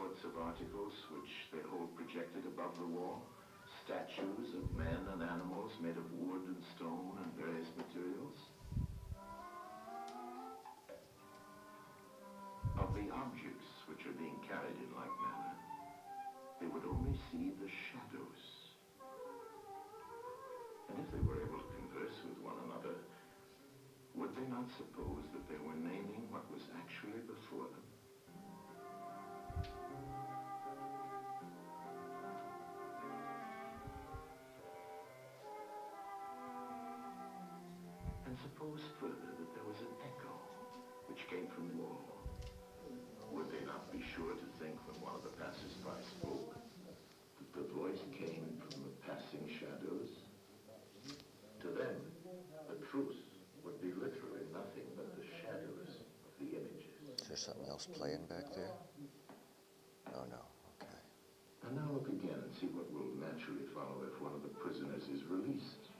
sorts of articles which they hold projected above the wall. Statues of men and animals made of wood and stone and various materials. Of the objects which are being carried in like manner, they would only see the shadows. And if they were able to converse with one another, would they not suppose that they were naming what was actually before them? And suppose further that there was an echo which came from the wall. Would they not be sure to think when one of the passers-by spoke that the voice came from the passing shadows? To them, the truth would be literally nothing but the shadows of the images. Is there something else playing back there? Oh, no. Okay. And now look again and see what will naturally follow if one of the prisoners is released.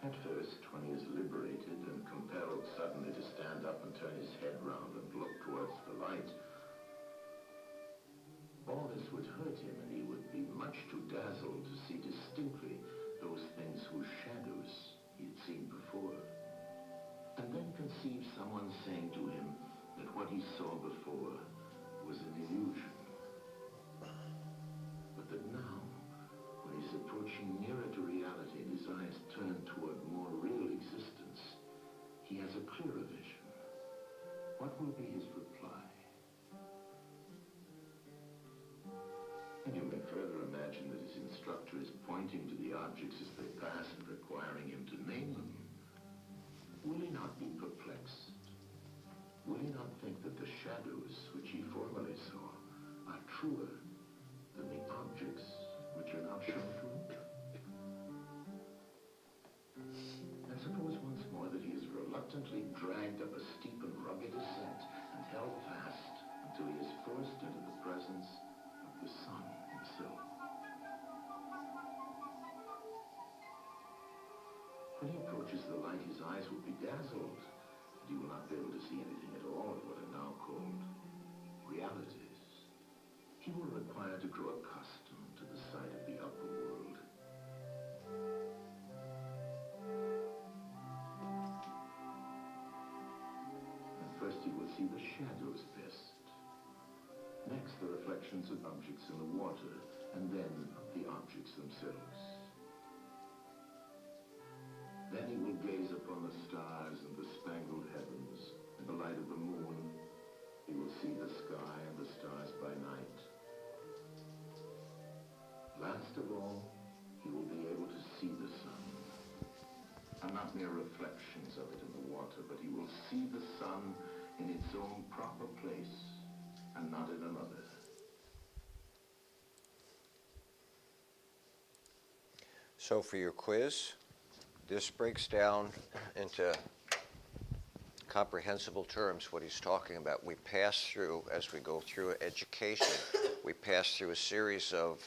At first, when he is liberated and compelled suddenly to stand up and turn his head round and look towards the light, all this would hurt him, and he would be much too dazzled to see distinctly those things whose shadows he had seen before. And then conceive someone saying to him that what he saw before was an illusion. But that now, when he's approaching nearer to reality and his eyes turn toward more real existence, he has a clearer vision. What will be his reply? And you may further imagine that his instructor is pointing to the objects as they pass and requiring him to name them. Will he not be perplexed? Will he not think that the shadows which he formerly saw are truer than the objects which are now shown to him? And suppose once more that he is reluctantly dragged up a steep and rugged ascent and held fast until he is forced into the presence of the sun himself. When he approaches the light, his eyes will be dazzled, and he will not be able to see anything at all of what are now called realities. He will require to grow accustomed to the sight of the upper world. At first he will see the shadows best. Next, the reflections of objects in the water, and then the objects themselves. Then he will gaze upon the stars and the spangled heavens, and the light of the moon. He will see the sky and the stars by night. Last of all, he will be able to see the sun. And not mere reflections of it in the water, but he will see the sun in its own proper place, and not in another. So for your quiz, this breaks down into comprehensible terms what he's talking about. We pass through, as we go through education, we pass through a series of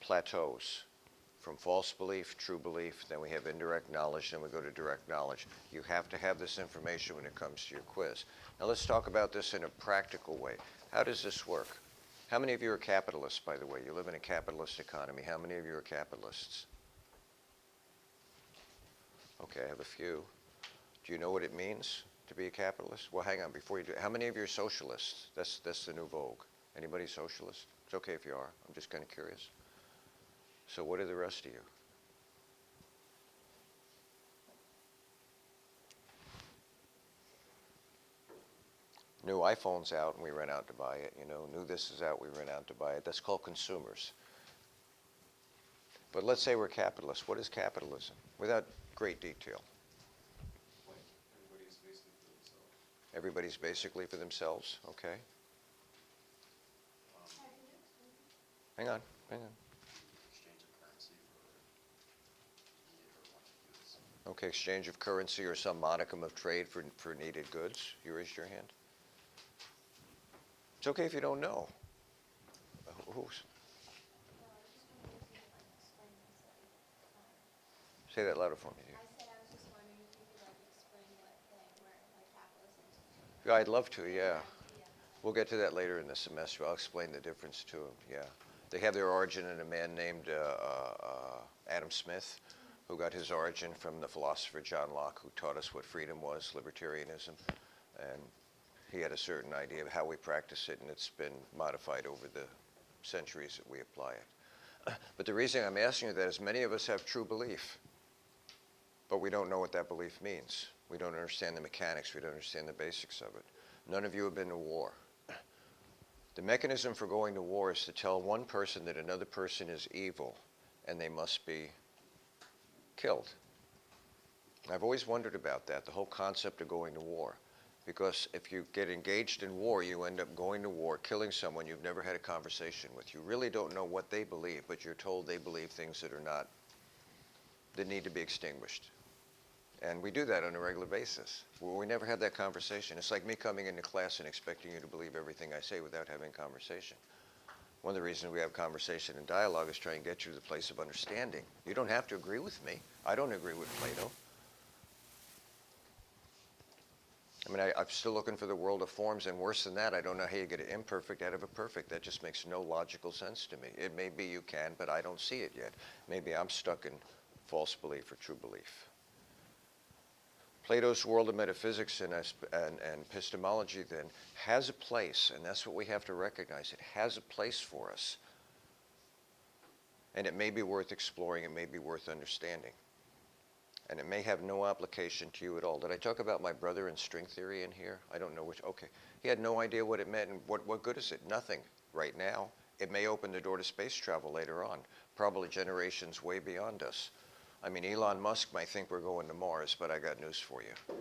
plateaus, from false belief, true belief, then we have indirect knowledge, then we go to direct knowledge. You have to have this information when it comes to your quiz. Now let's talk about this in a practical way. How does this work? How many of you are capitalists, by the way? You live in a capitalist economy. How many of you are capitalists? Okay, I have a few. Do you know what it means to be a capitalist? Well, hang on, before you do, how many of you are socialists? That's the new vogue. Anybody socialist? It's okay if you are. I'm just kind of curious. So what are the rest of you? New iPhone's out and we ran out to buy it. You know, new this is out, we ran out to buy it. That's called consumers. But let's say we're capitalists. What is capitalism? Without great detail. Everybody's basically for themselves. Okay. Hang on. Okay, exchange of currency or some modicum of trade for needed goods. You raised your hand. It's okay if you don't know. Who's? Say that louder for me. I said I was just wondering if you could explain what capitalism is. Yeah, I'd love to, yeah. We'll get to that later in the semester. I'll explain the difference to them, yeah. They have their origin in a man named Adam Smith, who got his origin from the philosopher John Locke, who taught us what freedom was, libertarianism. And he had a certain idea of how we practice it, and it's been modified over the centuries that we apply it. But the reason I'm asking you that is many of us have true belief, but we don't know what that belief means. We don't understand the mechanics. We don't understand the basics of it. None of you have been to war. The mechanism for going to war is to tell one person that another person is evil and they must be killed. I've always wondered about that, the whole concept of going to war. Because if you get engaged in war, you end up going to war, killing someone you've never had a conversation with. You really don't know what they believe, but you're told they believe things that are not, that need to be extinguished. And we do that on a regular basis. Well, we never have that conversation. It's like me coming into class and expecting you to believe everything I say without having conversation. One of the reasons we have conversation and dialogue is try and get you to the place of understanding. You don't have to agree with me. I don't agree with Plato. I mean, I'm still looking for the world of forms, and worse than that, I don't know how you get an imperfect out of a perfect. That just makes no logical sense to me. It may be you can, but I don't see it yet. Maybe I'm stuck in false belief or true belief. Plato's world of metaphysics and epistemology then has a place, and that's what we have to recognize. It has a place for us. And it may be worth exploring, it may be worth understanding. And it may have no application to you at all. Did I talk about my brother and string theory in here? I don't know which, okay. He had no idea what it meant, and what good is it? Nothing right now. It may open the door to space travel later on, probably generations way beyond us. I mean, Elon Musk might think we're going to Mars, but I got news for you.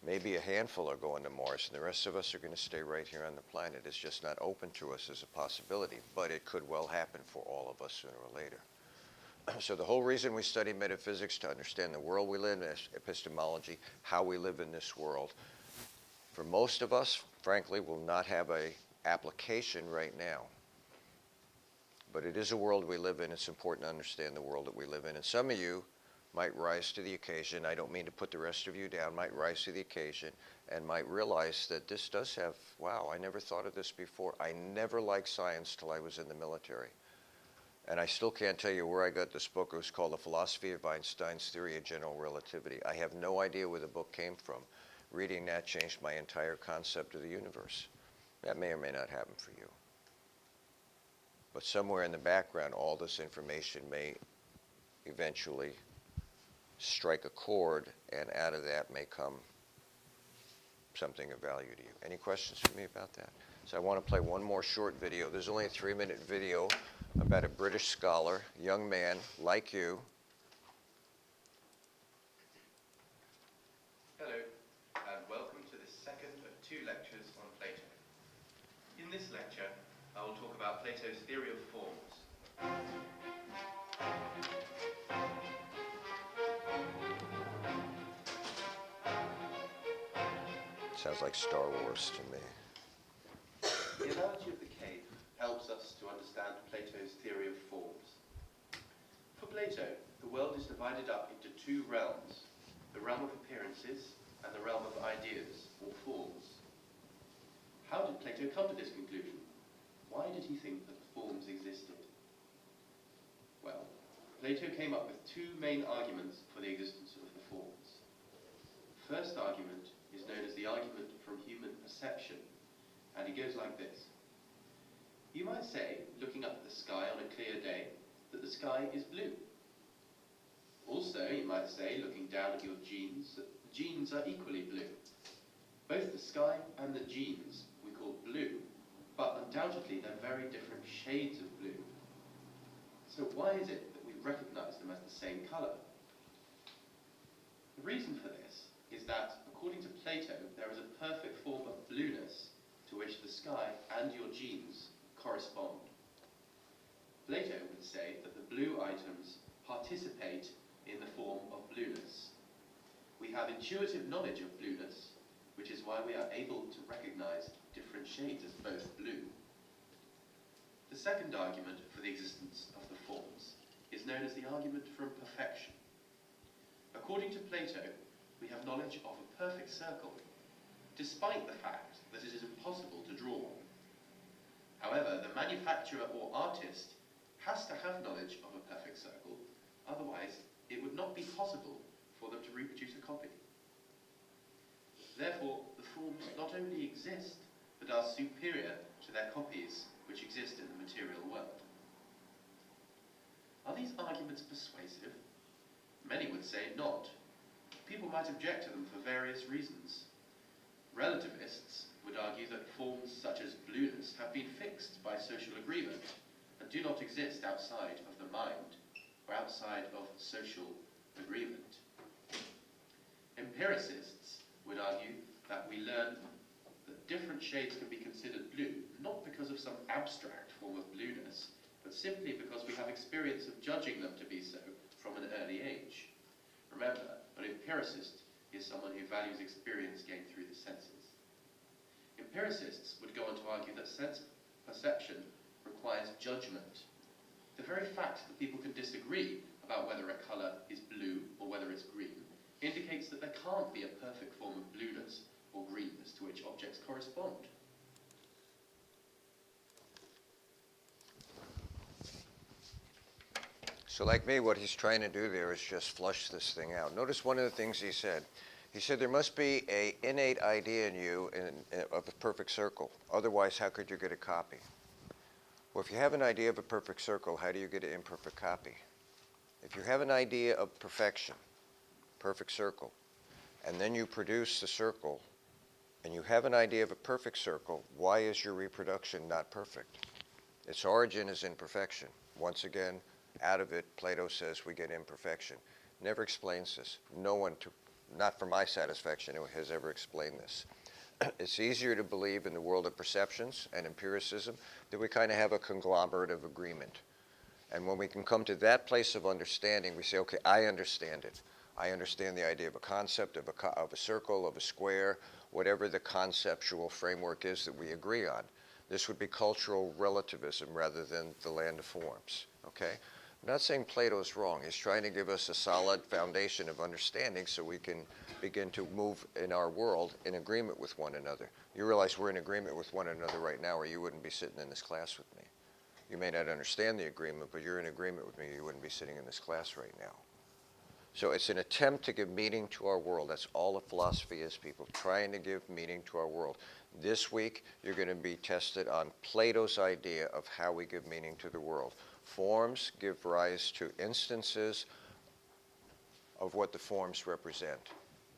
Maybe a handful are going to Mars, and the rest of us are going to stay right here on the planet. It's just not open to us as a possibility, but it could well happen for all of us sooner or later. So the whole reason we study metaphysics to understand the world we live in, epistemology, how we live in this world, for most of us, frankly, will not have a application right now. But it is a world we live in. It's important to understand the world that we live in. And some of you might rise to the occasion. I don't mean to put the rest of you down. Might rise to the occasion and might realize that this does have, wow, I never thought of this before. I never liked science till I was in the military. And I still can't tell you where I got this book. It was called The Philosophy of Einstein's Theory of General Relativity. I have no idea where the book came from. Reading that changed my entire concept of the universe. That may or may not happen for you. But somewhere in the background, all this information may eventually strike a chord, and out of that may come something of value to you. Any questions for me about that? So I want to play one more short video. There's only a 3-minute video about a British scholar, young man like you. Hello, and welcome to the second of 2 lectures on Plato. In this lecture, I will talk about Plato's theory of forms. Sounds like Star Wars to me. The analogy of the cave helps us to understand Plato's theory of forms. For Plato, the world is divided up into 2 realms, the realm of appearances and the realm of ideas, or forms. How did Plato come to this conclusion? Why did he think that forms existed? Well, Plato came up with 2 main arguments for the existence of the forms. The first argument is known as the argument from human perception, and it goes like this. You might say, looking up at the sky on a clear day, that the sky is blue. Also, you might say, looking down at your jeans, that the jeans are equally blue. Both the sky and the jeans we call blue, but undoubtedly they're very different shades of blue. So why is it that we recognize them as the same color? The reason for this is that, according to Plato, there is a perfect form of blueness to which the sky and your jeans correspond. Plato would say that the blue items participate in the form of blueness. We have intuitive knowledge of blueness, which is why we are able to recognize different shades as both blue. The second argument for the existence of the forms is known as the argument from perfection. According to Plato, we have knowledge of a perfect circle, despite the fact that it is impossible to manufacturer or artist has to have knowledge of a perfect circle, otherwise it would not be possible for them to reproduce a copy. Therefore, the forms not only exist, but are superior to their copies which exist in the material world. Are these arguments persuasive? Many would say not. People might object to them for various reasons. Relativists would argue that forms such as blueness have been fixed by social agreement and do not exist outside of the mind or outside of social agreement. Empiricists would argue that we learn that different shades can be considered blue, not because of some abstract form of blueness, but simply because we have experience of judging them to be so from an early age. Remember, an empiricist is someone who values experience gained through the senses. Empiricists would go on to argue that sense perception requires judgment. The very fact that people can disagree about whether a colour is blue or whether it's green indicates that there can't be a perfect form of blueness or greenness to which objects correspond. So like me, what he's trying to do there is just flush this thing out. Notice one of the things he said. He said there must be an innate idea in you of a perfect circle. Otherwise, how could you get a copy? Well, if you have an idea of a perfect circle, how do you get an imperfect copy? If you have an idea of perfection, perfect circle, and then you produce the circle, and you have an idea of a perfect circle, why is your reproduction not perfect? Its origin is imperfection. Once again, out of it, Plato says we get imperfection. Never explains this. No one, not for my satisfaction, has ever explained this. It's easier to believe in the world of perceptions and empiricism that we kind of have a conglomerate of agreement. And when we can come to that place of understanding, we say, okay, I understand it. I understand the idea of a concept, of a circle, of a square, whatever the conceptual framework is that we agree on. This would be cultural relativism rather than the land of forms, okay? I'm not saying Plato's wrong. He's trying to give us a solid foundation of understanding so we can begin to move in our world in agreement with one another. You realize we're in agreement with one another right now, or you wouldn't be sitting in this class with me. You may not understand the agreement, but you're in agreement with me. You wouldn't be sitting in this class right now. So it's an attempt to give meaning to our world. That's all a philosophy is, people, trying to give meaning to our world. This week, you're going to be tested on Plato's idea of how we give meaning to the world. Forms give rise to instances of what the forms represent.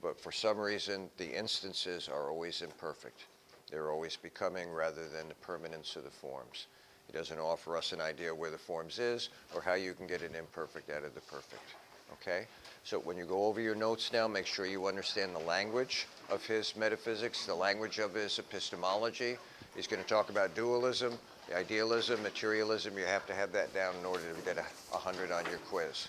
But for some reason, the instances are always imperfect. They're always becoming rather than the permanence of the forms. He doesn't offer us an idea where the forms is or how you can get an imperfect out of the perfect. Okay? So when you go over your notes now, make sure you understand the language of his metaphysics, the language of his epistemology. He's going to talk about dualism, idealism, materialism. You have to have that down in order to get 100 on your quiz.